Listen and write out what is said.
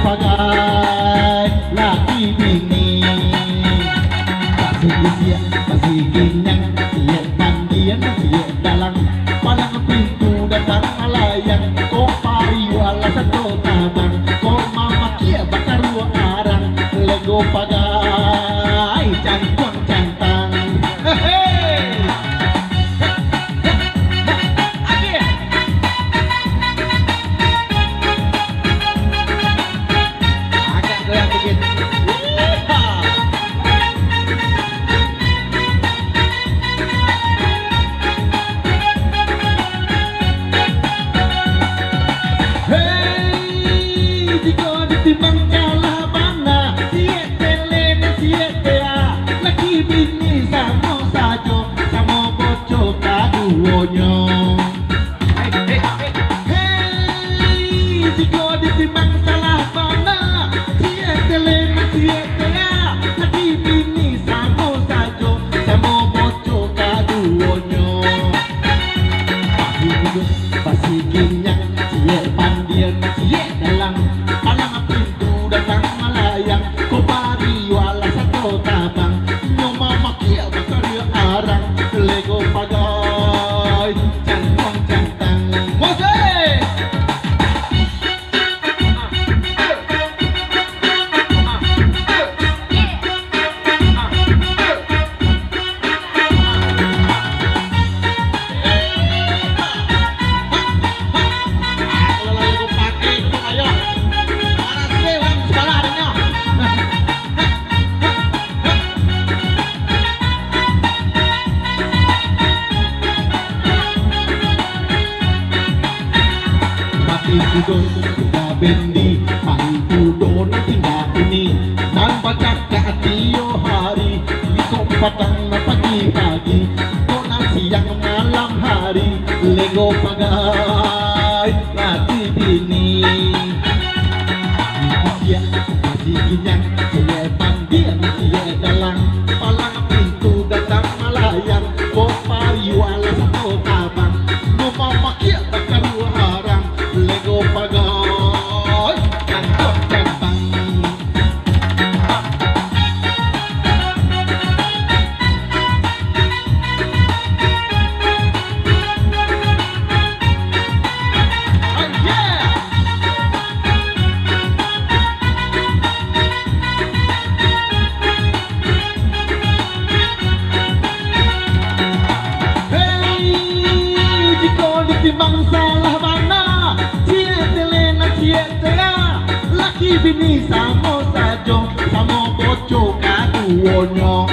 pagai laki bini masih siap masih kenyang siap mandian siap dalang palang pintu datang melayang kau pari wala satu tabang kau mama kia bakar dua arang lego pagai cangkang cantang hehehe. Timbang kalah mana siete lene siete a laki bini sama sajo sama bocor kaduonyo hey jika ditimbang salah mana siete lene siete a laki bini sama sajo sama bocor kaduonyo pasti hidup pasti kenyang siete pandian siete dalang palang pintu datang melayang kau pari wala satu tabang nyoma makia bakar dia arang lego pagai cantang cantang mose Tudon sudah bendi, main tudon tinggal ini. Nan baca katio hari, di kompatan pagi-pagi, kona siang malam hari, lego pagai lagi bini. Dia masih kenyang, dia pandian, dia dalang, palang pintu datang melayang, kopari wala satu tabang, ngomong makia bakar dua harang. Lego pagai cantang cantang oh yeah hey jika ditimbang salah mana siete lena siete a laki bini sama sajo sama bocor kaduonyo